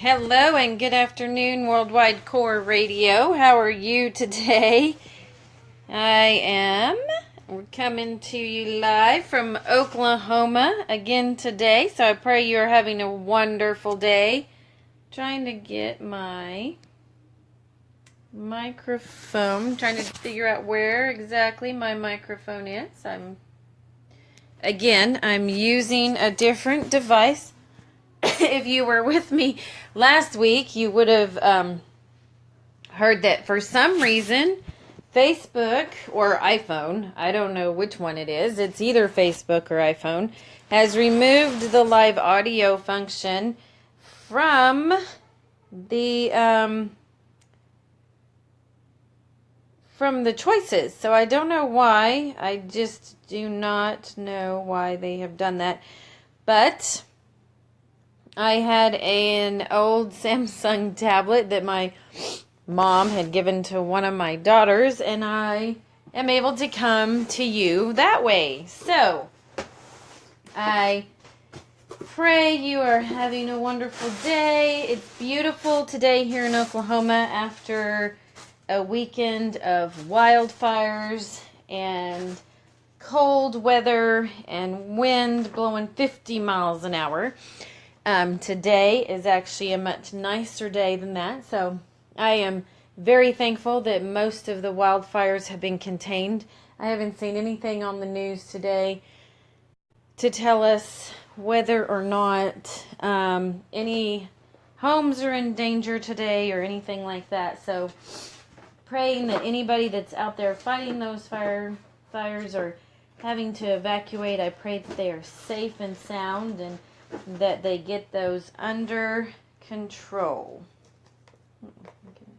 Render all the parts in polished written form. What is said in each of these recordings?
Hello and good afternoon, Worldwide Core Radio. How are you today? We're coming to you live from Oklahoma again today. So I pray you are having a wonderful day. Trying to get my microphone, trying to figure out where exactly my microphone is. I'm using a different device. If you were with me last week, you would have heard that for some reason, Facebook or iPhone, I don't know which one it is, it's either Facebook or iPhone, has removed the live audio function from the choices. So I don't know why. I just do not know why they have done that. But I had an old Samsung tablet that my mom had given to one of my daughters, and I am able to come to you that way. So, I pray you are having a wonderful day. It's beautiful today here in Oklahoma after a weekend of wildfires and cold weather and wind blowing 50 miles an hour. Today is actually a much nicer day than that, so I am very thankful that most of the wildfires have been contained. I haven't seen anything on the news today to tell us whether or not any homes are in danger today or anything like that. So praying that anybody that's out there fighting those fires or having to evacuate, I pray that they are safe and sound and that they get those under control. I'm gonna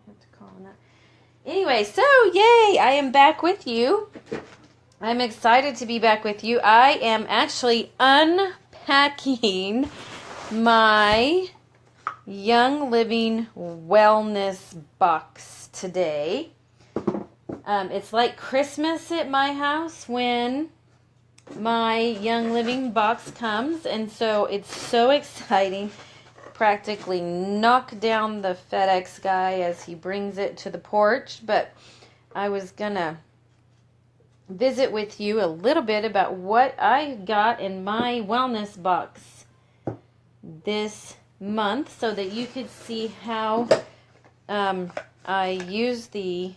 have to call on that. Anyway, so yay, I am back with you. I'm excited to be back with you. I am actually unpacking my Young Living Wellness box today. It's like Christmas at my house when my Young Living box comes, and so it's so exciting. Practically knock down the FedEx guy as he brings it to the porch, but I was gonna visit with you a little bit about what I got in my wellness box this month so that you could see how I use the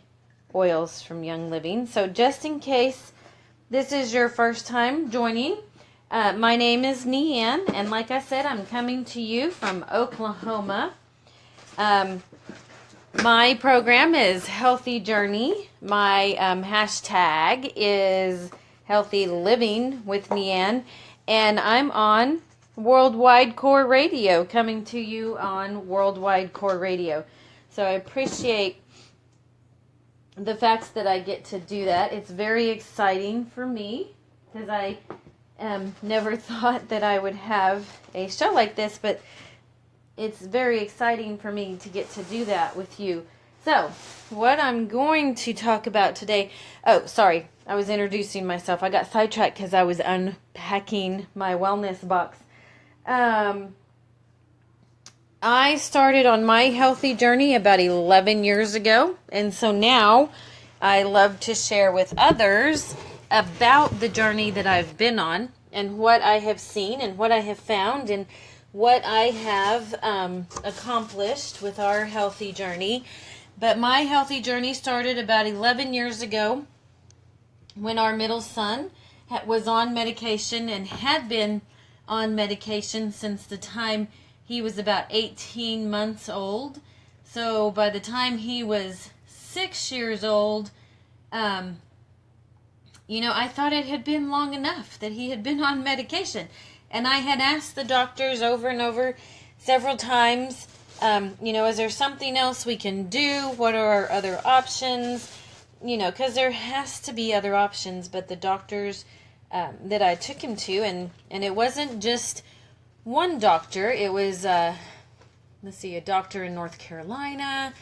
oils from Young Living. So just in case this is your first time joining, my name is NeAnne, and like I said, I'm coming to you from Oklahoma. My program is Healthy Journey. My hashtag is Healthy Living with NeAnne, and I'm on Worldwide Core Radio, coming to you on Worldwide Core Radio. So I appreciate the fact that I get to do that. It's very exciting for me because I never thought that I would have a show like this, but it's very exciting for me to get to do that with you. So, what I'm going to talk about today... Oh, sorry. I was introducing myself. I got sidetracked because I was unpacking my wellness box. I started on my healthy journey about 11 years ago, and so now I love to share with others about the journey that I've been on and what I have seen and what I have found and what I have accomplished with our healthy journey. But my healthy journey started about 11 years ago when our middle son was on medication and had been on medication since the time he was about 18 months old. So by the time he was 6 years old, I thought it had been long enough that he had been on medication. And I had asked the doctors over and over several times, is there something else we can do? What are our other options? Because there has to be other options. But the doctors that I took him to, and it wasn't just one doctor. It was, a doctor in North Carolina,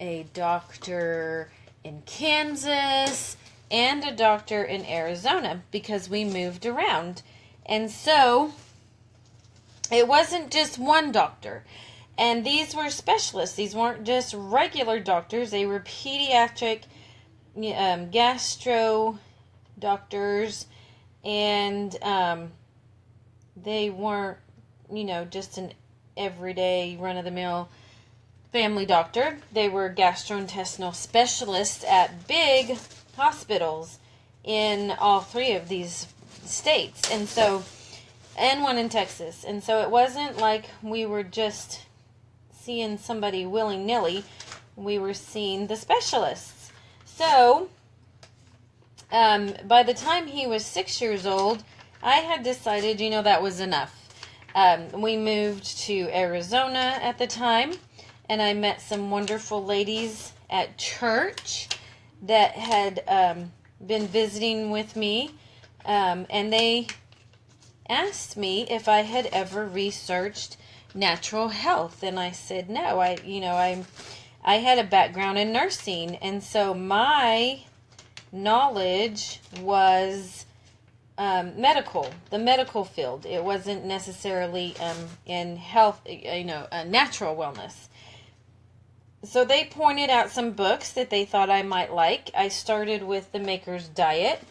a doctor in Kansas, and a doctor in Arizona, because we moved around. And so it wasn't just one doctor. And these were specialists. These weren't just regular doctors. They were pediatric gastro doctors, and they weren't, just an everyday run-of-the-mill family doctor. They were gastrointestinal specialists at big hospitals in all three of these states, and one in Texas. And so it wasn't like we were just seeing somebody willy-nilly. We were seeing the specialists. So by the time he was 6 years old, I had decided, that was enough. We moved to Arizona at the time, and I met some wonderful ladies at church that had been visiting with me, and they asked me if I had ever researched natural health, and I said no. I had a background in nursing, and so my knowledge was the medical field. It wasn't necessarily in health, natural wellness. So they pointed out some books that they thought I might like. I started with The Maker's Diet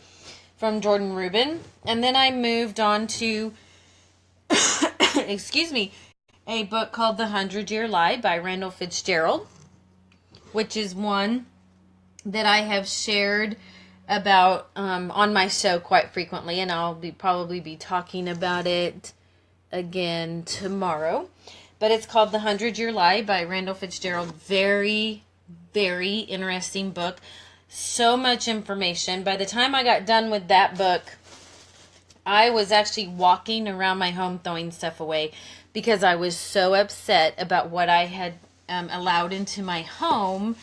from Jordan Rubin, and then I moved on to, a book called The 100-Year Lie by Randall Fitzgerald, which is one that I have shared about on my show quite frequently, and I'll probably be talking about it again tomorrow. But it's called The 100-Year Lie by Randall Fitzgerald. Very, very interesting book. So much information. By the time I got done with that book, I was actually walking around my home throwing stuff away because I was so upset about what I had allowed into my home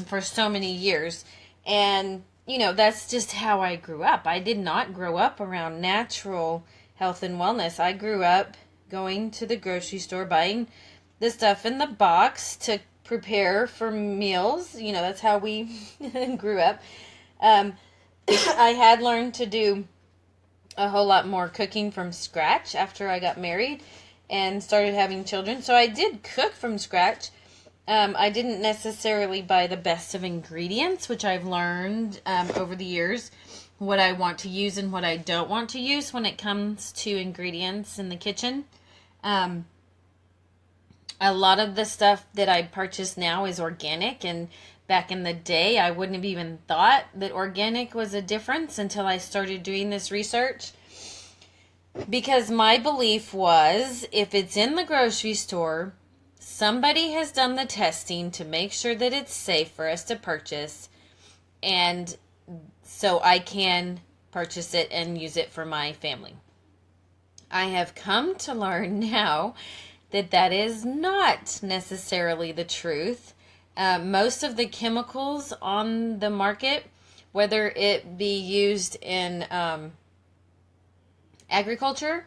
for so many years. And, that's just how I grew up. I did not grow up around natural health and wellness. I grew up going to the grocery store, buying the stuff in the box to prepare for meals. That's how we grew up. I had learned to do a whole lot more cooking from scratch after I got married and started having children. So I did cook from scratch. I didn't necessarily buy the best of ingredients, which I've learned over the years what I want to use and what I don't want to use when it comes to ingredients in the kitchen. A lot of the stuff that I purchase now is organic, and back in the day, I wouldn't have even thought that organic was a difference until I started doing this research. Because my belief was, if it's in the grocery store, somebody has done the testing to make sure that it's safe for us to purchase, and so I can purchase it and use it for my family. I have come to learn now that that is not necessarily the truth. Most of the chemicals on the market, whether it be used in agriculture,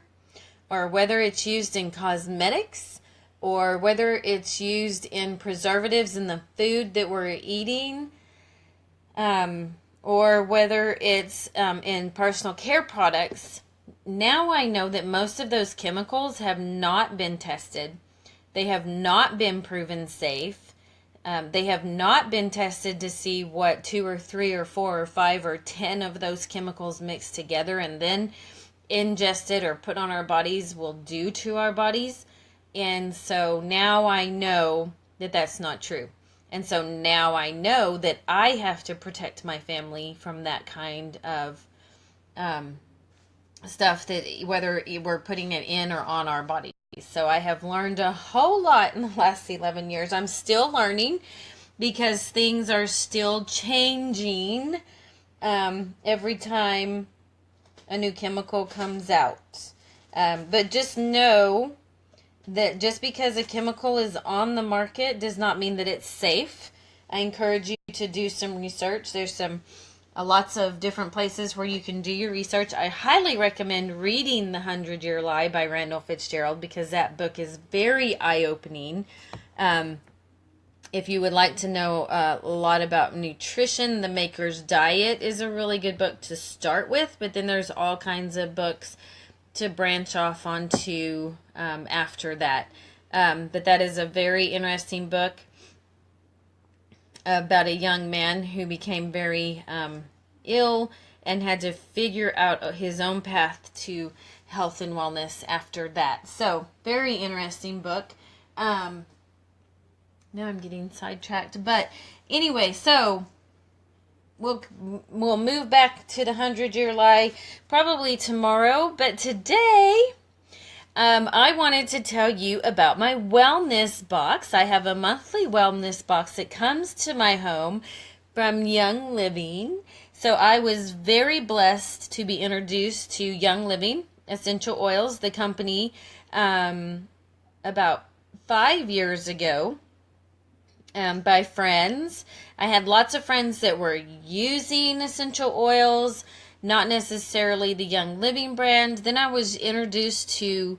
or whether it's used in cosmetics, or whether it's used in preservatives in the food that we're eating, or whether it's in personal care products, now I know that most of those chemicals have not been tested. They have not been proven safe. They have not been tested to see what 2 or 3 or 4 or 5 or 10 of those chemicals mixed together and then ingested or put on our bodies will do to our bodies. And so now I know that that's not true. And so now I know that I have to protect my family from that kind of stuff, that whether we're putting it in or on our bodies. So I have learned a whole lot in the last 11 years. I'm still learning because things are still changing every time a new chemical comes out. But just know that just because a chemical is on the market does not mean that it's safe. I encourage you to do some research. There's lots of different places where you can do your research. I highly recommend reading The 100-Year Lie by Randall Fitzgerald because that book is very eye-opening. If you would like to know a lot about nutrition, The Maker's Diet is a really good book to start with, but then there's all kinds of books to branch off onto after that. But that is a very interesting book about a young man who became very ill and had to figure out his own path to health and wellness after that. So, very interesting book. Now I'm getting sidetracked. But anyway, so we'll move back to the 100-year lie probably tomorrow. But today, I wanted to tell you about my wellness box. I have a monthly wellness box that comes to my home from Young Living. So I was very blessed to be introduced to Young Living Essential Oils, the company, about 5 years ago, by friends. I had lots of friends that were using essential oils, not necessarily the Young Living brand. Then I was introduced to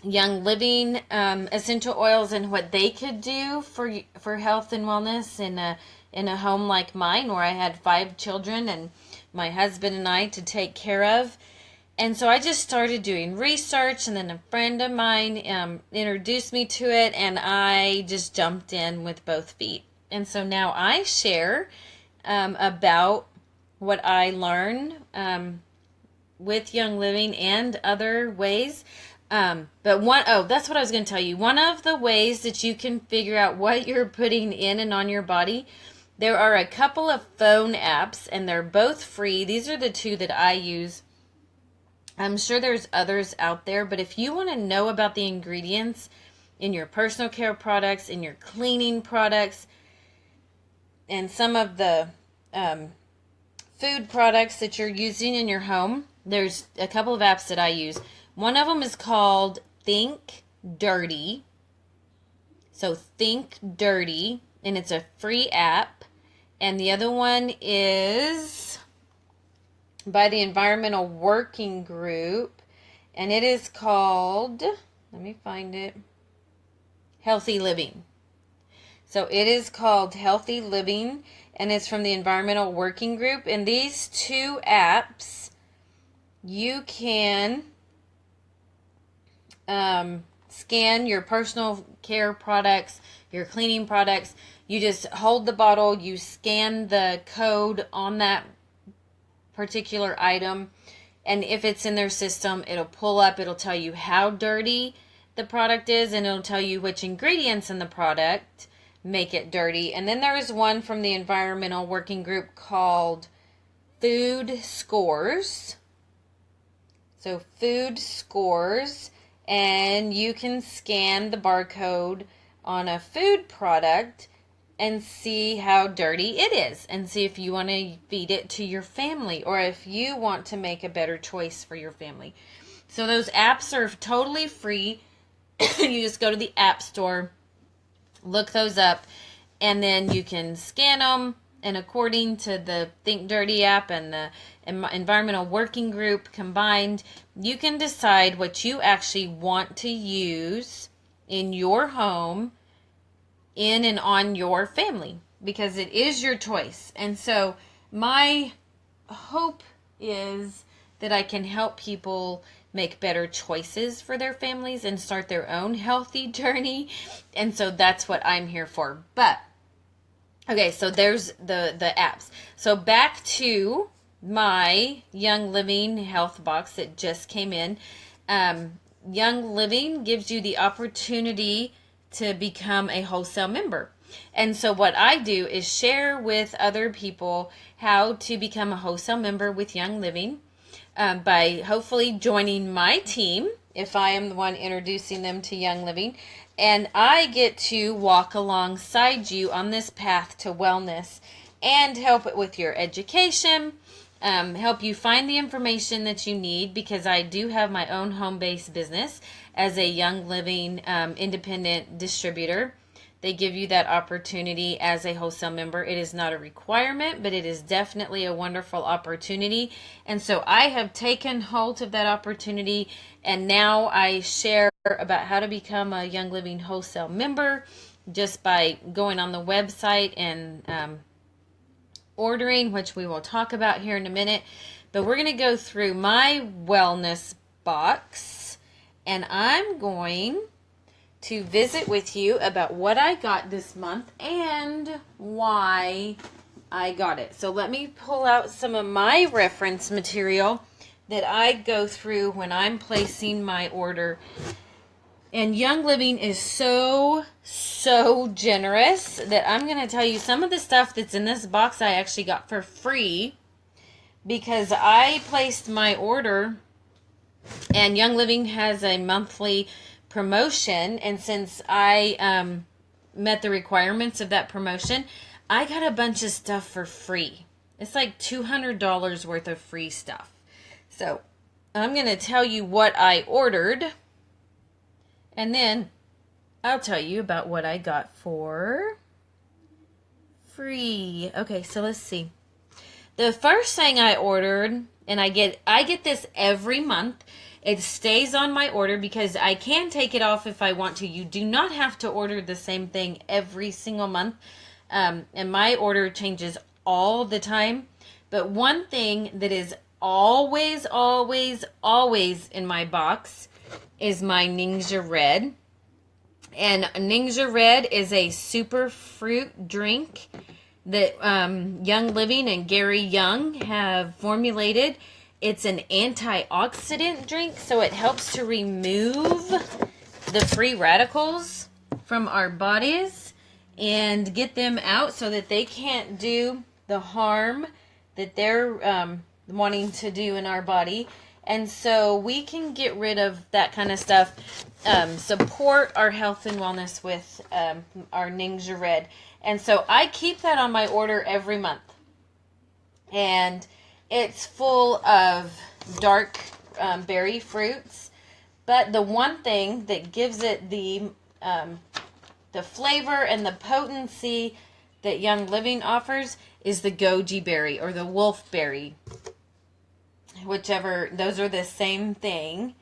Young Living essential oils and what they could do for health and wellness in a home like mine, where I had 5 children and my husband and I to take care of. And so I just started doing research, and then a friend of mine introduced me to it, and I just jumped in with both feet. And so now I share about what I learn with Young Living and other ways. But that's what I was going to tell you. One of the ways that you can figure out what you're putting in and on your body, there are a couple of phone apps, and they're both free. These are the 2 that I use. I'm sure there's others out there, but if you want to know about the ingredients in your personal care products, in your cleaning products, and some of the food products that you're using in your home, there's a couple of apps that I use. One of them is called Think Dirty. So Think Dirty, and it's a free app. And the other one is by the Environmental Working Group, and it is called, let me find it, Healthy Living. So it is called Healthy Living, and it's from the Environmental Working Group. And these 2 apps, you can scan your personal care products, your cleaning products. You just hold the bottle, you scan the code on that particular item, and if it's in their system, it'll pull up, it'll tell you how dirty the product is, and it'll tell you which ingredients in the product make it dirty. And then there is one from the Environmental Working Group called Food Scores. So Food Scores, and you can scan the barcode on a food product and see how dirty it is, and see if you want to feed it to your family, or if you want to make a better choice for your family. So those apps are totally free. You just go to the App Store, look those up, and then you can scan them, and according to the Think Dirty app and the Environmental Working Group combined, you can decide what you actually want to use in your home, in and on your family, because it is your choice. And so my hope is that I can help people make better choices for their families and start their own healthy journey. And so that's what I'm here for. But okay, so there's the apps. So back to my Young Living health box that just came in. Young Living gives you the opportunity to become a wholesale member. And so what I do is share with other people how to become a wholesale member with Young Living by hopefully joining my team if I am the one introducing them to Young Living. And I get to walk alongside you on this path to wellness and help it with your education, help you find the information that you need, because I do have my own home-based business as a Young Living independent distributor. They give you that opportunity as a wholesale member. It is not a requirement, but it is definitely a wonderful opportunity. And so I have taken hold of that opportunity, and now I share about how to become a Young Living wholesale member just by going on the website and ordering, which we will talk about here in a minute. But we're going to go through my wellness box, and I'm going to visit with you about what I got this month and why I got it. So let me pull out some of my reference material that I go through when I'm placing my order. And Young Living is so generous that I'm going to tell you some of the stuff that's in this box I actually got for free because I placed my order, and Young Living has a monthly promotion, and since I met the requirements of that promotion, I got a bunch of stuff for free. It's like $200 worth of free stuff. So I'm going to tell you what I ordered, and then I'll tell you about what I got for free. Okay, so let's see. The first thing I ordered, and I get this every month. It stays on my order because I can take it off if I want to. You do not have to order the same thing every single month. And my order changes all the time. But one thing that is always in my box is my Ninja Red. And Ninja Red is a super fruit drink that Young Living and Gary Young have formulated. It's an antioxidant drink, so it helps to remove the free radicals from our bodies and get them out so that they can't do the harm that they're wanting to do in our body. And so we can get rid of that kind of stuff, support our health and wellness with our Ninja Red. And so I keep that on my order every month. And it's full of dark berry fruits. But the one thing that gives it the flavor and the potency that Young Living offers is the goji berry or the wolf berry. Whichever, those are the same thing.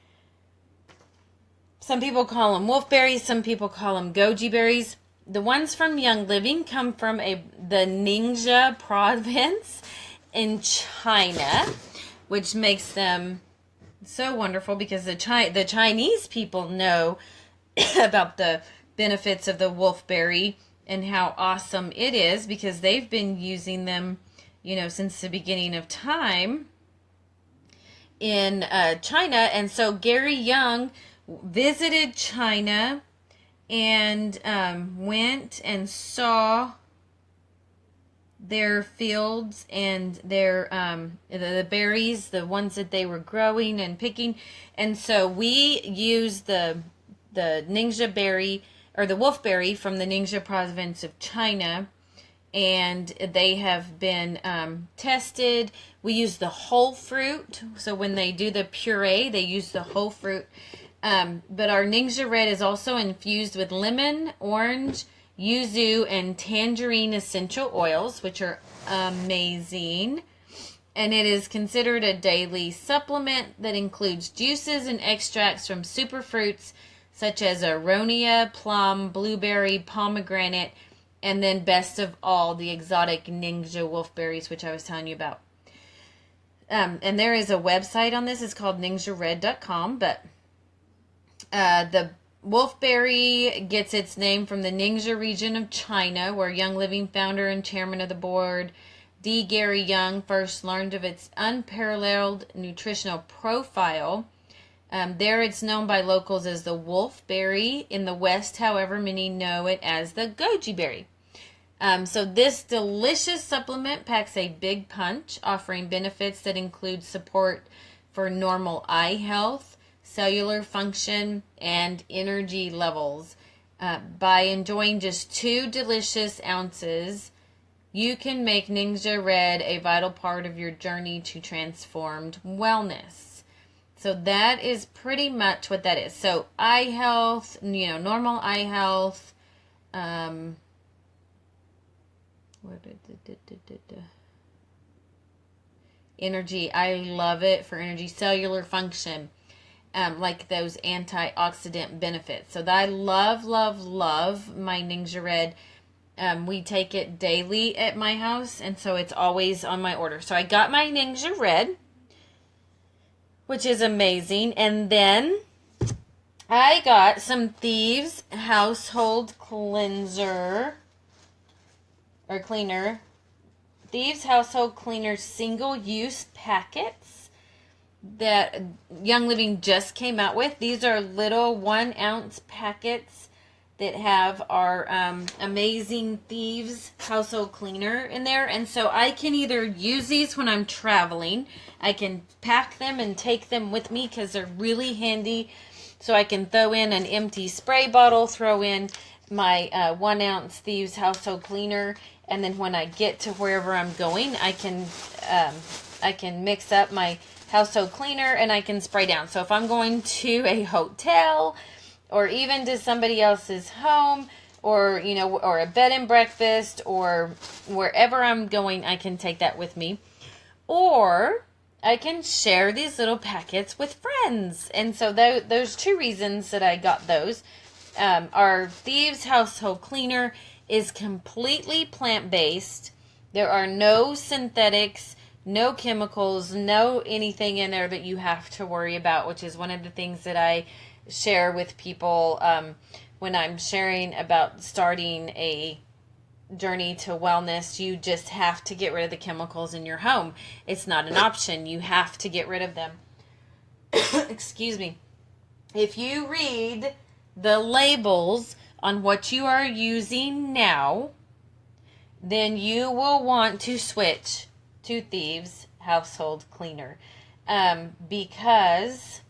Some people call them wolf berries, some people call them goji berries. The ones from Young Living come from the Ningxia province in China, which makes them so wonderful because the Chinese people know about the benefits of the wolfberry and how awesome it is because they've been using them, since the beginning of time in China. And so Gary Young visited China and went and saw their fields and their the berries, the ones that they were growing and picking. And so we use the Ningxia berry or the wolfberry from the Ningxia province of China, and they have been tested. We use the whole fruit, so when they do the puree, they use the whole fruit. But our Ningxia Red is also infused with lemon, orange, yuzu, and tangerine essential oils, which are amazing. And it is considered a daily supplement that includes juices and extracts from superfruits such as aronia, plum, blueberry, pomegranate, and then best of all, the exotic Ningxia wolfberries, which I was telling you about. And there is a website on this. It's called ningxiared.com, but the wolfberry gets its name from the Ningxia region of China, where Young Living founder and chairman of the board, D. Gary Young, first learned of its unparalleled nutritional profile. There it's known by locals as the wolfberry. In the West, however, many know it as the goji berry. So this delicious supplement packs a big punch, offering benefits that include support for normal eye health, cellular function, and energy levels. By enjoying just 2 delicious ounces, you can make Ningxia Red a vital part of your journey to transformed wellness. So that is pretty much what that is. So eye health, normal eye health, energy. I love it for energy, cellular function. Like those antioxidant benefits. So I love my Ningxia Red. We take it daily at my house, and so it's always on my order. So I got my Ningxia Red, which is amazing. And then I got some Thieves Household Cleanser or Cleaner. Thieves Household Cleaner single-use packets that Young Living just came out with. These are little 1-ounce packets that have our amazing Thieves Household Cleaner in there. And so I can either use these when I'm traveling. I can pack them and take them with me because they're really handy. So I can throw in an empty spray bottle, throw in my 1-ounce Thieves Household Cleaner, and then when I get to wherever I'm going, I can mix up my household cleaner and I can spray down. So if I'm going to a hotel or even to somebody else's home or, or a bed and breakfast or wherever I'm going, I can take that with me. Or I can share these little packets with friends. And so those 2 reasons that I got those. Our Thieves Household Cleaner is completely plant-based. There are no synthetics, no chemicals, no anything in there that you have to worry about, which is one of the things that I share with people when I'm sharing about starting a journey to wellness. You just have to get rid of the chemicals in your home. It's not an option. You have to get rid of them. Excuse me. If you read the labels on what you are using now, then you will want to switch to Thieves Household Cleaner because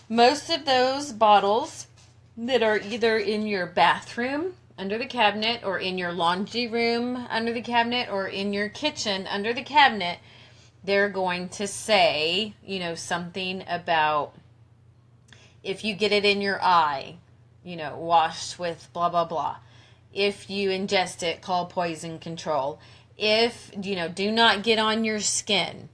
most of those bottles that are either in your bathroom under the cabinet or in your laundry room under the cabinet or in your kitchen under the cabinet, they're going to say, something about if you get it in your eye, wash with blah, blah, blah. If you ingest it, call poison control. If, do not get on your skin.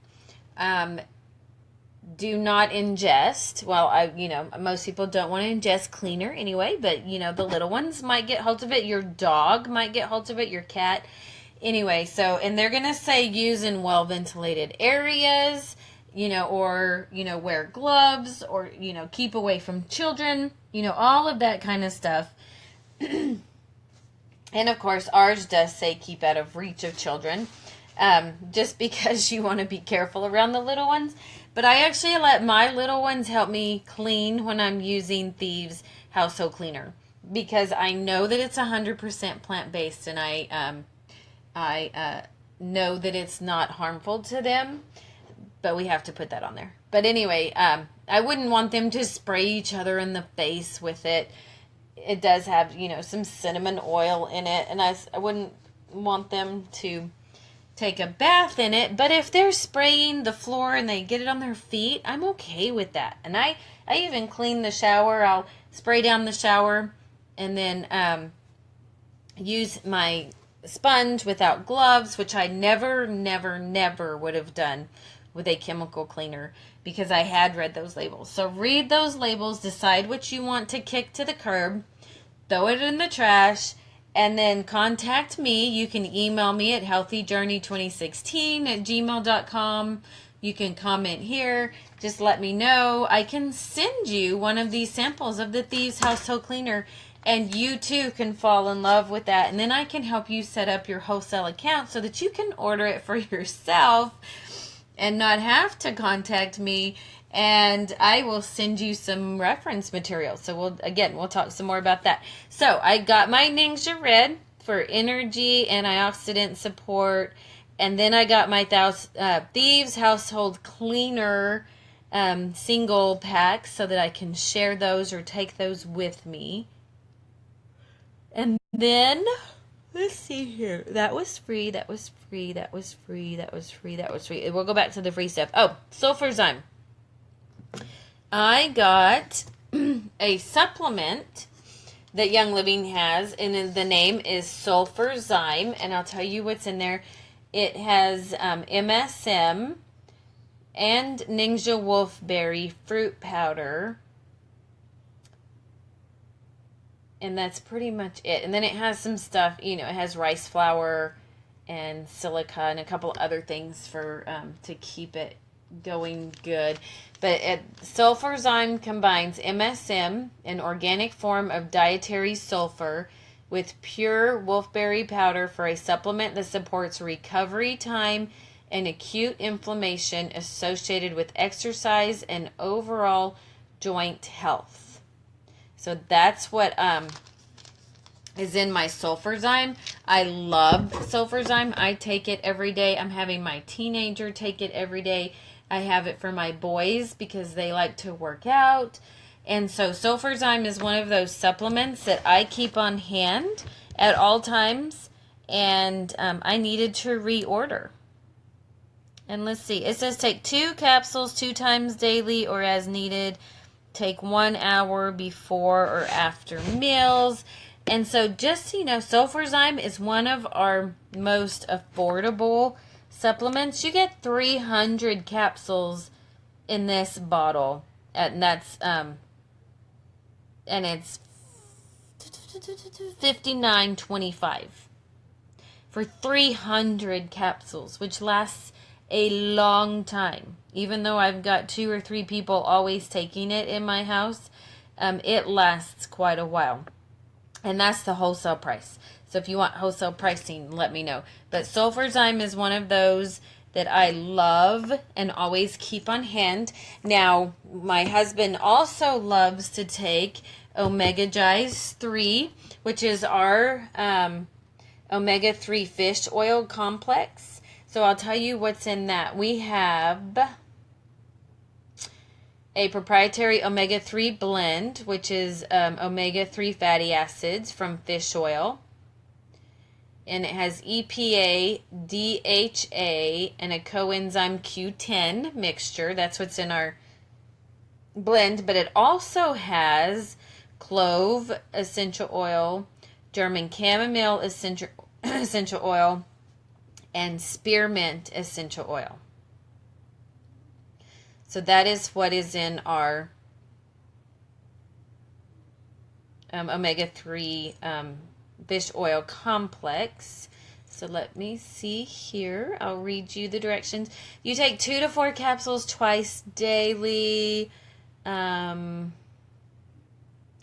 Do not ingest. Well, most people don't want to ingest cleaner anyway, but, the little ones might get hold of it. Your dog might get hold of it, your cat. Anyway, and they're going to say use in well-ventilated areas, or, wear gloves or, keep away from children, all of that kind of stuff. And of course, ours does say keep out of reach of children, just because you want to be careful around the little ones. But I actually let my little ones help me clean when I'm using Thieves Household Cleaner because I know that it's 100% plant-based and I know that it's not harmful to them. But we have to put that on there. But anyway, I wouldn't want them to spray each other in the face with it. It does have, some cinnamon oil in it. And I wouldn't want them to take a bath in it. But if they're spraying the floor and they get it on their feet, I'm okay with that. And I even clean the shower. I'll spray down the shower and then use my sponge without gloves, which I never would have done with a chemical cleaner because I had read those labels. So read those labels, decide what you want to kick to the curb, throw it in the trash, and then contact me. You can email me at healthyjourney2016@gmail.com. You can comment here. Just let me know. I can send you one of these samples of the Thieves Household Cleaner, and you too can fall in love with that. And then I can help you set up your wholesale account so that you can order it for yourself and not have to contact me, and I will send you some reference material. So we'll talk some more about that. So I got my Ninja Red for energy, antioxidant support, and then I got my Thieves Household Cleaner single pack so that I can share those or take those with me. And then let's see here. That was free. We'll go back to the free stuff. Oh, Sulfurzyme. I got a supplement that Young Living has, and the name is Sulfurzyme, and I'll tell you what's in there. It has MSM and Ninja Wolfberry fruit powder. And that's pretty much it. And then it has some stuff, it has rice flour and silica and a couple other things for to keep it going good. But sulfurzyme combines MSM, an organic form of dietary sulfur, with pure wolfberry powder for a supplement that supports recovery time and acute inflammation associated with exercise and overall joint health. So that's what is in my sulfurzyme. I love sulfurzyme. I take it every day. I'm having my teenager take it every day. I have it for my boys because they like to work out. And so sulfurzyme is one of those supplements that I keep on hand at all times. And I needed to reorder. And let's see. It says take 2 capsules 2 times daily or as needed. Take 1 hour before or after meals. And so just so you know, sulfurzyme is one of our most affordable supplements. You get 300 capsules in this bottle. And that's and it's $59.25 for 300 capsules, which lasts a long time. Even though I've got 2 or 3 people always taking it in my house, it lasts quite a while. And that's the wholesale price. So if you want wholesale pricing, let me know. But sulfurzyme is one of those that I love and always keep on hand. Now, my husband also loves to take Omega-Gize 3, which is our omega-3 fish oil complex. So I'll tell you what's in that. We have a proprietary omega-3 blend, which is omega-3 fatty acids from fish oil. And it has EPA, DHA, and a coenzyme Q10 mixture. That's what's in our blend. But it also has clove essential oil, German chamomile essential oil, and spearmint essential oil. So that is what is in our omega-3 fish oil complex. So let me see here. I'll read you the directions. You take 2 to 4 capsules twice daily.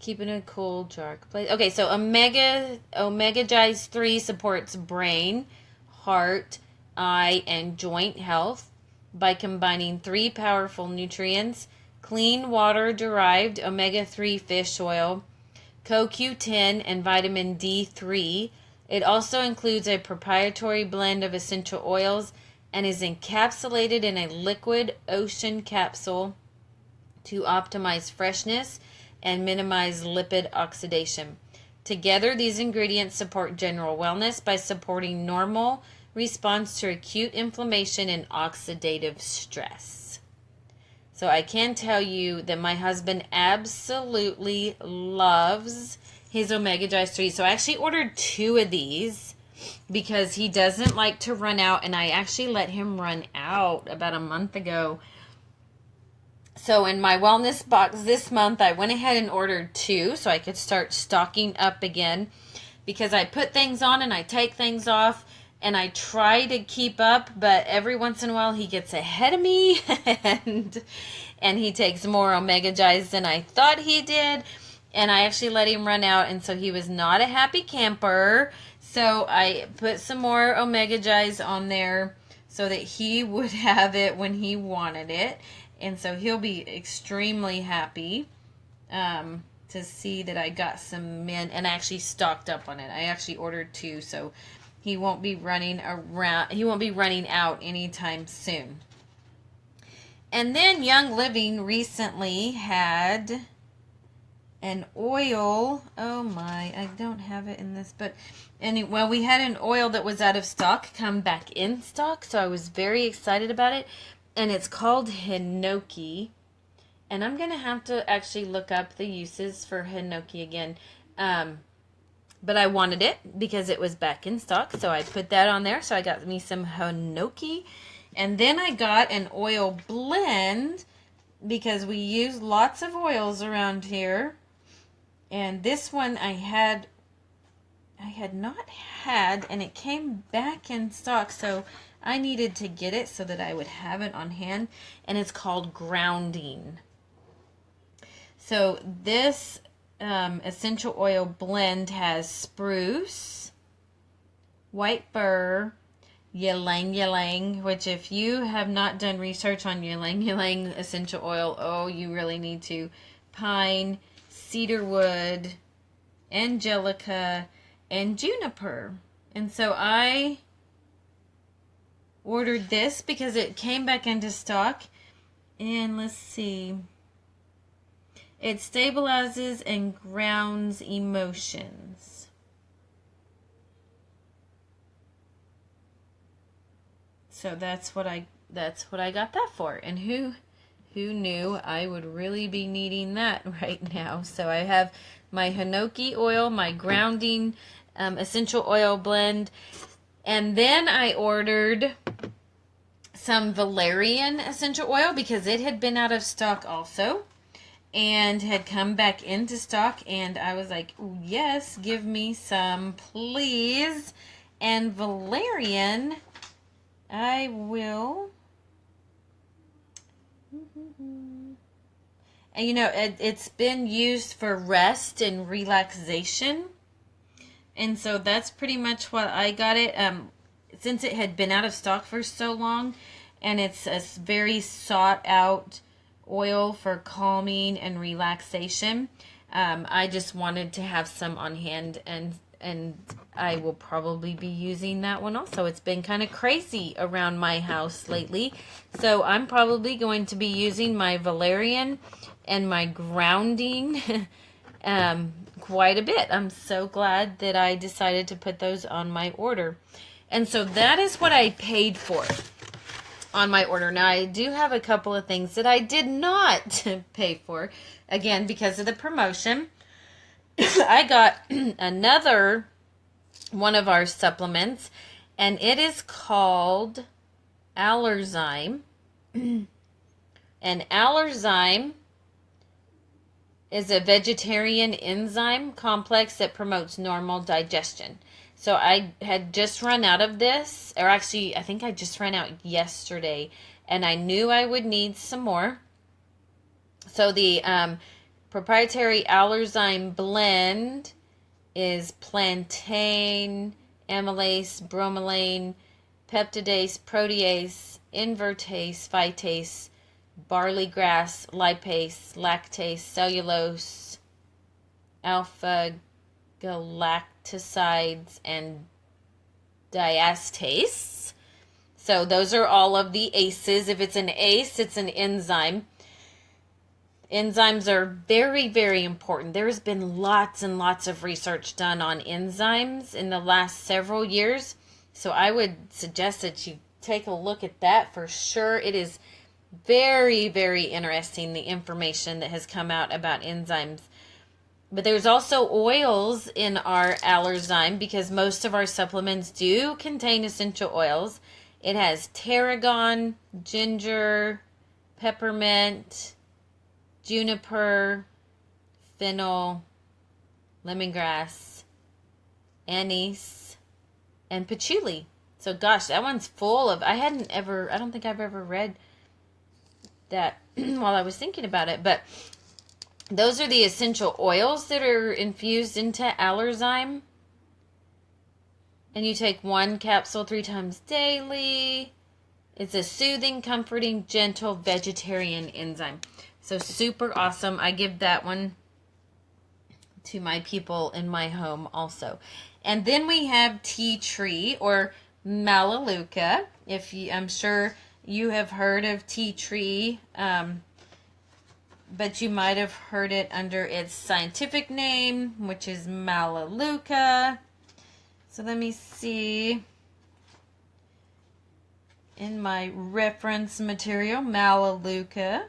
Keep in a cool, dark place. Okay, so Omega-Gize 3 supports brain, heart, eye, and joint health by combining 3 powerful nutrients: clean water-derived omega-3 fish oil, CoQ10, and vitamin D3. It also includes a proprietary blend of essential oils and is encapsulated in a liquid ocean capsule to optimize freshness and minimize lipid oxidation. Together, these ingredients support general wellness by supporting normal response to acute inflammation and oxidative stress. So I can tell you that my husband absolutely loves his Omega-Gize 3. So I actually ordered 2 of these because he doesn't like to run out, and I actually let him run out about a month ago. So in my wellness box this month, I went ahead and ordered 2 so I could start stocking up again, because I put things on and I take things off and I try to keep up, but every once in a while he gets ahead of me and he takes more Omega-Gize than I thought he did, and I actually let him run out, and so he was not a happy camper. So I put some more Omega-Gize on there so that he would have it when he wanted it. And so he'll be extremely happy to see that I got some in and actually stocked up on it. I actually ordered 2, so he won't be running around. He won't be running out anytime soon. And then Young Living recently had an oil. Oh my, I don't have it in this, but well, we had an oil that was out of stock come back in stock, so I was very excited about it. And it's called Hinoki. And I'm going to have to actually look up the uses for Hinoki again. But I wanted it because it was back in stock. So I put that on there. So I got me some Hinoki. And then I got an oil blend because we use lots of oils around here. And this one I had not had, and it came back in stock. So I needed to get it so that I would have it on hand, and it's called Grounding. So this essential oil blend has spruce, white fir, ylang ylang, which if you have not done research on ylang ylang essential oil, oh, you really need to, pine, cedarwood, angelica, and juniper. And so I ordered this because it came back into stock. And let's see. It stabilizes and grounds emotions. So that's what I got that for. And who knew I would really be needing that right now? So I have my hinoki oil, my grounding essential oil blend, and then I ordered some valerian essential oil because it had been out of stock also and had come back into stock, and I was like, yes, give me some, please. And valerian, I will. And you know, it's been used for rest and relaxation. And so that's pretty much what I got it. Since it had been out of stock for so long, and it's a very sought out oil for calming and relaxation, I just wanted to have some on hand, and I will probably be using that one also. It's been kind of crazy around my house lately, so I'm probably going to be using my valerian and my grounding quite a bit. I'm so glad that I decided to put those on my order. And so that is what I paid for on my order. Now, I do have a couple of things that I did not pay for, again, because of the promotion. I got another one of our supplements, and it is called Allerzyme. And Allerzyme is a vegetarian enzyme complex that promotes normal digestion. So I had just run out of this, or actually, I think I just ran out yesterday, and I knew I would need some more. So the proprietary Allerzyme blend is plantain, amylase, bromelain, peptidase, protease, invertase, phytase, barley grass, lipase, lactase, cellulose, alpha galactosides, and diastase. So those are all of the ACEs. If it's an ACE, it's an enzyme. Enzymes are very, very important. There has been lots and lots of research done on enzymes in the last several years. So I would suggest that you take a look at that for sure. It is very, very interesting, the information that has come out about enzymes. But there's also oils in our Allerzyme, because most of our supplements do contain essential oils. It has tarragon, ginger, peppermint, juniper, fennel, lemongrass, anise, and patchouli. So gosh, that one's full of, I don't think I've ever read that while I was thinking about it, but those are the essential oils that are infused into Allerzyme. And you take 1 capsule 3 times daily. It's a soothing, comforting, gentle vegetarian enzyme. So super awesome. I give that one to my people in my home also. And then we have tea tree, or Melaleuca. I'm sure you have heard of tea tree, but you might have heard it under its scientific name, which is Melaleuca. So let me see. In my reference material, Melaleuca.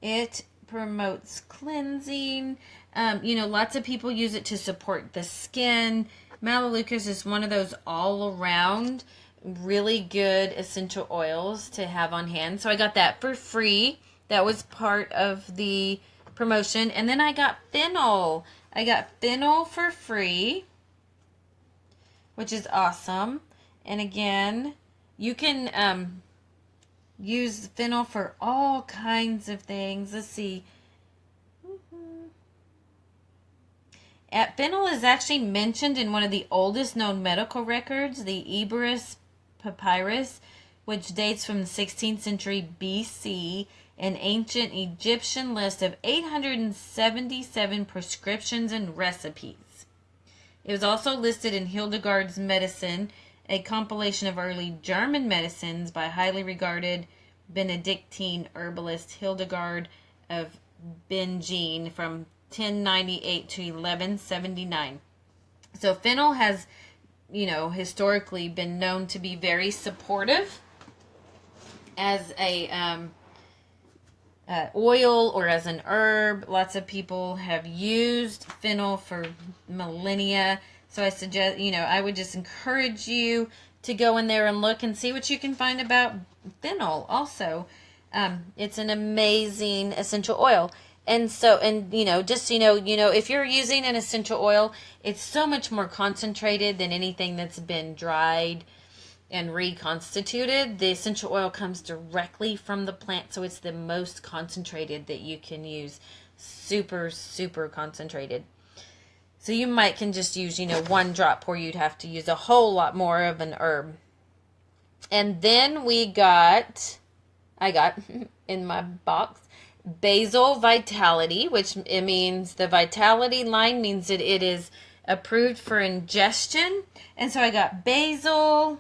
It promotes cleansing. Lots of people use it to support the skin. Melaleuca is just one of those all-around really good essential oils to have on hand. So I got that for free. That was part of the promotion. And then I got fennel. I got fennel for free, which is awesome. And again, you can use fennel for all kinds of things. Let's see. Fennel is actually mentioned in one of the oldest known medical records, the Eborus Papyrus, which dates from the 16th century BC, an ancient Egyptian list of 877 prescriptions and recipes. It was also listed in Hildegard's Medicine, a compilation of early German medicines by highly regarded Benedictine herbalist Hildegard of Bingen from 1098 to 1179. So fennel has, historically been known to be very supportive as a oil or as an herb. Lots of people have used fennel for millennia. So I suggest, I would just encourage you to go in there and look and see what you can find about fennel also. It's an amazing essential oil. And so, just so if you're using an essential oil, it's so much more concentrated than anything that's been dried and reconstituted. The essential oil comes directly from the plant, so it's the most concentrated that you can use. Super, super concentrated. So you can just use, 1 drop, or you'd have to use a whole lot more of an herb. And then I got in my box, Basil Vitality, which it means the Vitality line means that it is approved for ingestion. And so I got basil.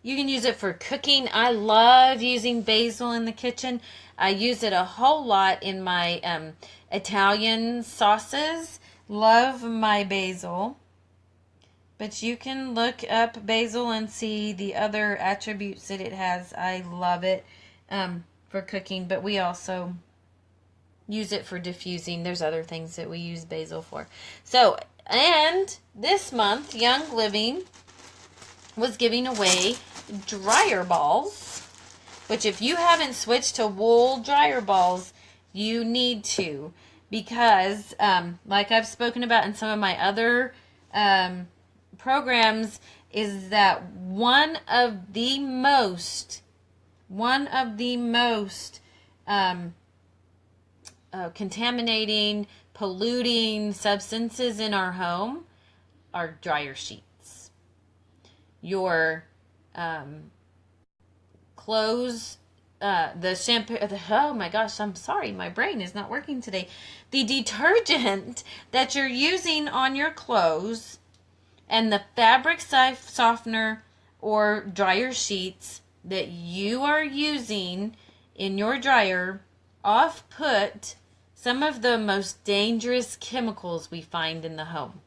You can use it for cooking. I love using basil in the kitchen. I use it a whole lot in my Italian sauces. Love my basil. But you can look up basil and see the other attributes that it has. I love it for cooking, but we also use it for diffusing. There's other things that we use basil for. So, and this month, Young Living was giving away dryer balls, which if you haven't switched to wool dryer balls, you need to, because like I've spoken about in some of my other programs, is that one of the most contaminating, polluting substances in our home are dryer sheets. Your clothes, the shampoo, oh my gosh, I'm sorry, my brain is not working today. The detergent that you're using on your clothes and the fabric softener or dryer sheets that you are using in your dryer off-put some of the most dangerous chemicals we find in the home.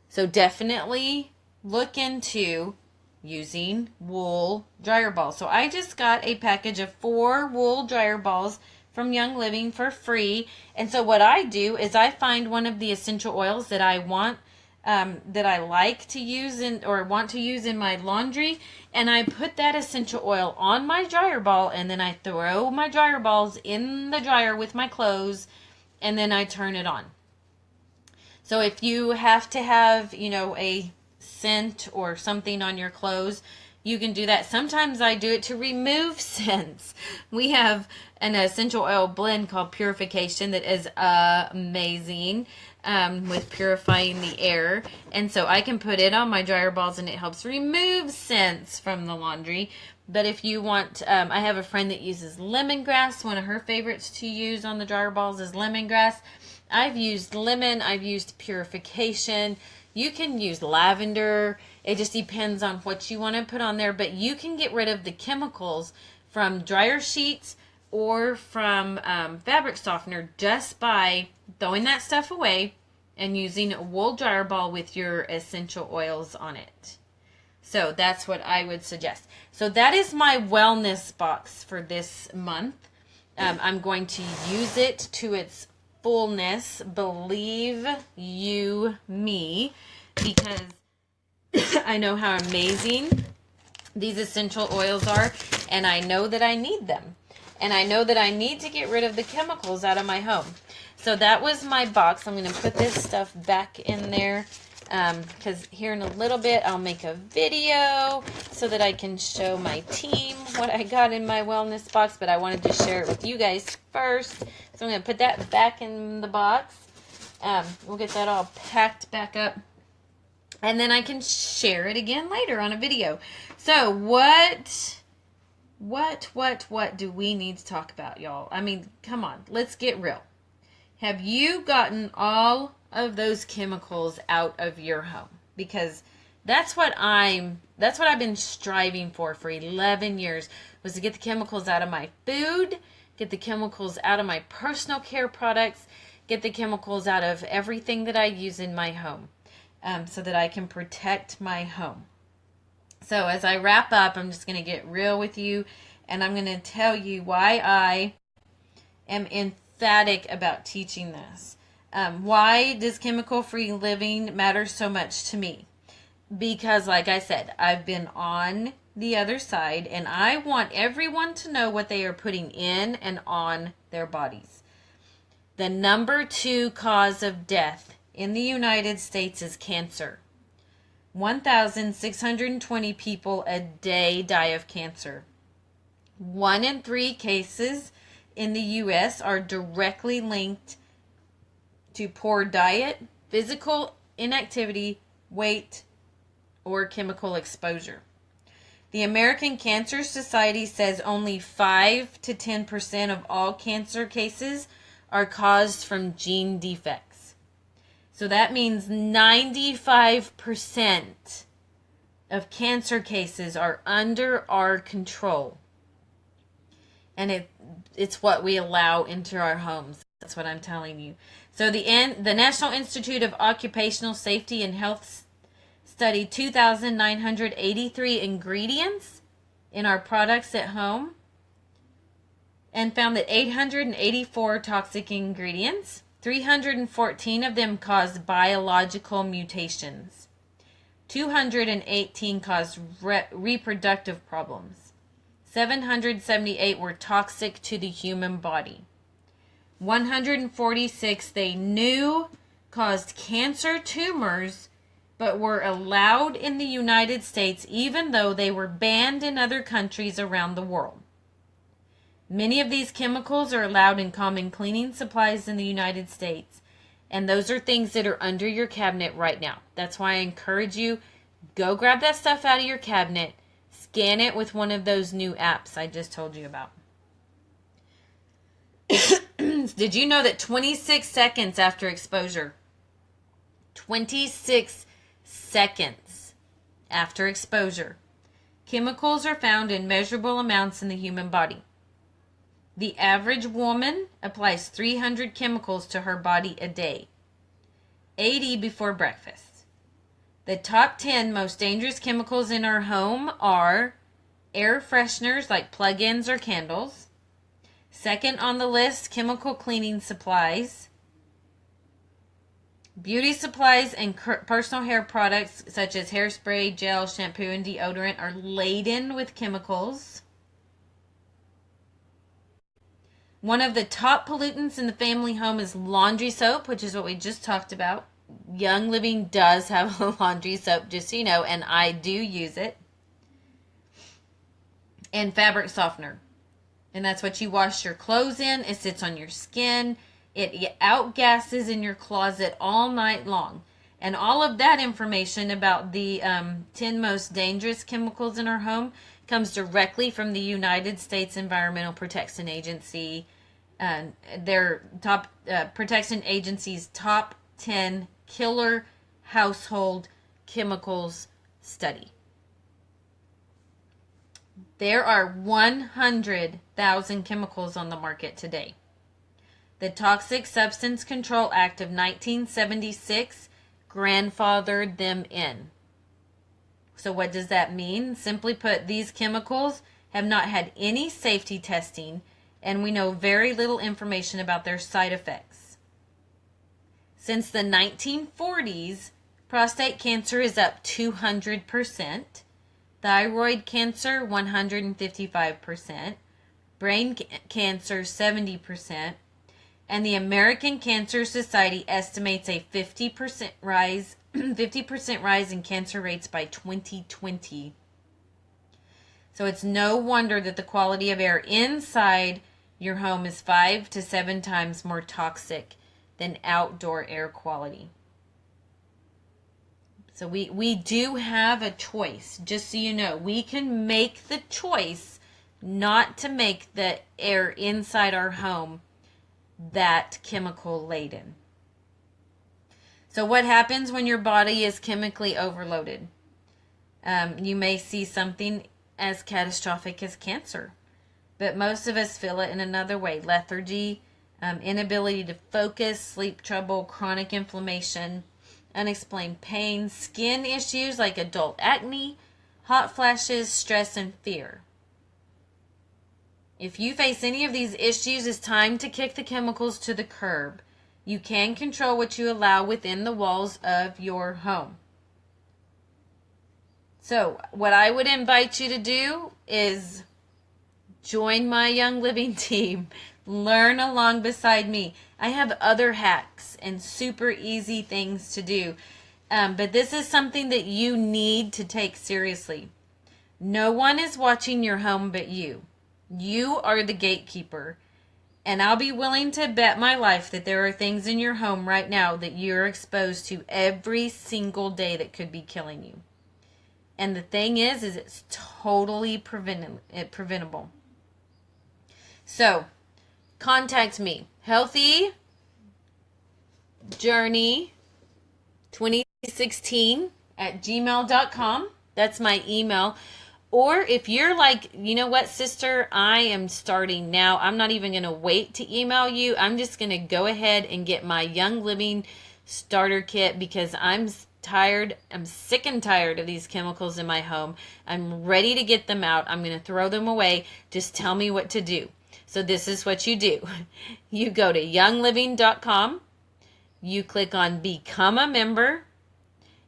So definitely look into using wool dryer balls. So I just got a package of 4 wool dryer balls from Young Living for free. And so what I do is I find one of the essential oils that I want, that I like to use or want to use in my laundry, and I put that essential oil on my dryer ball, and then I throw my dryer balls in the dryer with my clothes, and then I turn it on. So if you have to have, a scent or something on your clothes, you can do that. Sometimes I do it to remove scents. We have an essential oil blend called Purification that is amazing with purifying the air. And so I can put it on my dryer balls and it helps remove scents from the laundry. But if you want, I have a friend that uses lemongrass. One of her favorites to use on the dryer balls is lemongrass. I've used lemon. I've used Purification. You can use lavender. It just depends on what you want to put on there. But you can get rid of the chemicals from dryer sheets or from fabric softener just by throwing that stuff away and using a wool dryer ball with your essential oils on it. So that's what I would suggest. So that is my wellness box for this month. I'm going to use it to its fullness, believe you me, because I know how amazing these essential oils are, and I know that I need them, and I know that I need to get rid of the chemicals out of my home. So that was my box. I'm going to put this stuff back in there. because here in a little bit I'll make a video so that I can show my team what I got in my wellness box, but I wanted to share it with you guys first. So I'm going to put that back in the box. We'll get that all packed back up, and then I can share it again later on a video. So what do we need to talk about, y'all? I mean, come on, let's get real. Have you gotten all of those chemicals out of your home? Because that's what I've been striving for 11 years, was to get the chemicals out of my food, get the chemicals out of my personal care products, get the chemicals out of everything that I use in my home, so that I can protect my home. So as I wrap up, I'm just going to get real with you, and I'm going to tell you why I am emphatic about teaching this. Why does chemical-free living matter so much to me? Because, like I said, I've been on the other side, and I want everyone to know what they are putting in and on their bodies. The number 2 cause of death in the United States is cancer. 1,620 people a day die of cancer. 1 in 3 cases in the U.S. are directly linked to poor diet, physical inactivity, weight, or chemical exposure. The American Cancer Society says only 5 to 10% of all cancer cases are caused from gene defects. So that means 95% of cancer cases are under our control. And it's what we allow into our homes. That's what I'm telling you. So the National Institute of Occupational Safety and Health studied 2,983 ingredients in our products at home and found that 884 toxic ingredients, 314 of them caused biological mutations. 218 caused reproductive problems. 778 were toxic to the human body. 146 they knew caused cancer tumors, but were allowed in the United States even though they were banned in other countries around the world. Many of these chemicals are allowed in common cleaning supplies in the United States, and those are things that are under your cabinet right now. That's why I encourage you, go grab that stuff out of your cabinet, scan it with one of those new apps I just told you about. Did you know that 26 seconds after exposure, 26 seconds after exposure, chemicals are found in measurable amounts in the human body? The average woman applies 300 chemicals to her body a day, 80 before breakfast. The top 10 most dangerous chemicals in our home are air fresheners like plug-ins or candles. Second on the list, chemical cleaning supplies. Beauty supplies and personal hair products such as hairspray, gel, shampoo, and deodorant are laden with chemicals. One of the top pollutants in the family home is laundry soap, which is what we just talked about. Young Living does have a laundry soap, just so you know, and I do use it. And fabric softener. And that's what you wash your clothes in. It sits on your skin. It outgasses in your closet all night long. And all of that information about the 10 most dangerous chemicals in our home comes directly from the United States Environmental Protection Agency. Their top protection agency's top 10 killer household chemicals study. There are 100,000 chemicals on the market today. The Toxic Substance Control Act of 1976 grandfathered them in. So what does that mean? Simply put, these chemicals have not had any safety testing, and we know very little information about their side effects. Since the 1940s, prostate cancer is up 200%, thyroid cancer 155%, brain cancer 70%, And the American Cancer Society estimates a 50% rise, 50% rise in cancer rates by 2020. So it's no wonder that the quality of air inside your home is 5 to 7 times more toxic than outdoor air quality. So we do have a choice, just so you know. We can make the choice not to make the air inside our home that chemical laden. So what happens when your body is chemically overloaded? You may see something as catastrophic as cancer, but most of us feel it in another way. Lethargy, inability to focus, sleep trouble, chronic inflammation, unexplained pain, skin issues like adult acne, hot flashes, stress, and fear. If you face any of these issues, it's time to kick the chemicals to the curb. You can control what you allow within the walls of your home. So, what I would invite you to do is join my Young Living team. Learn along beside me. I have other hacks and super easy things to do. But this is something that you need to take seriously. No one is watching your home but you. You are the gatekeeper. And I'll be willing to bet my life that there are things in your home right now that you're exposed to every single day that could be killing you. And the thing is it's totally preventable. So, contact me. healthyjourney2016@gmail.com. That's my email. Or if you're like, you know what, sister, I am starting now. I'm not even going to wait to email you. I'm just going to go ahead and get my Young Living starter kit because I'm tired. I'm sick and tired of these chemicals in my home. I'm ready to get them out. I'm going to throw them away. Just tell me what to do. So this is what you do. You go to youngliving.com. You click on Become a Member.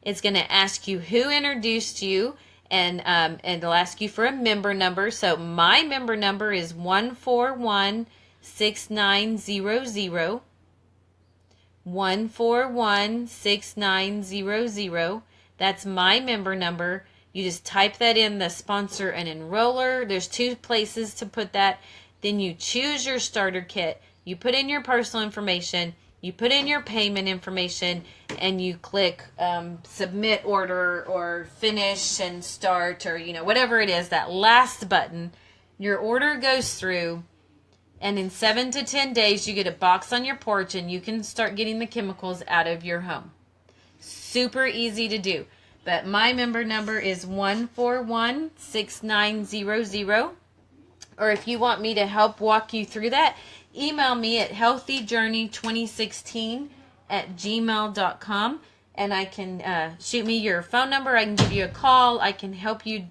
It's going to ask you who introduced you, and it'll ask you for a member number. So my member number is 1416900. 1416900. That's my member number. You just type that in the sponsor and enroller. There's 2 places to put that. Then you choose your starter kit. You put in your personal information. You put in your payment information, and you click submit order or finish and start, or whatever it is, that last button. Your order goes through, and in 7 to 10 days you get a box on your porch and you can start getting the chemicals out of your home. Super easy to do. But my member number is 1416900. Or if you want me to help walk you through that, email me at healthyjourney2016@gmail.com, and I can shoot me your phone number. I can give you a call. I can help you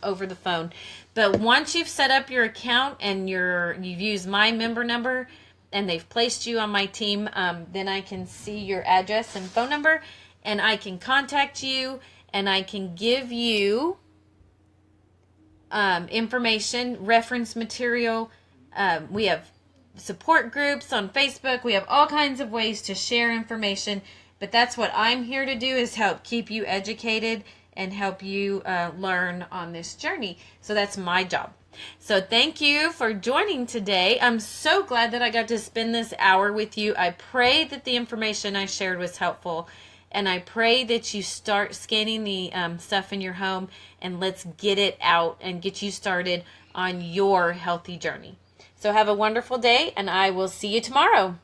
over the phone. But once you've set up your account and you've used my member number and they've placed you on my team, then I can see your address and phone number, and I can contact you, and I can give you information, reference material. We have support groups on Facebook. We have all kinds of ways to share information, but that's what I'm here to do, is help keep you educated and help you learn on this journey. So that's my job. So thank you for joining today. I'm so glad that I got to spend this hour with you. I pray that the information I shared was helpful. And I pray that you start scanning the stuff in your home, and let's get it out and get you started on your healthy journey. So have a wonderful day, and I will see you tomorrow.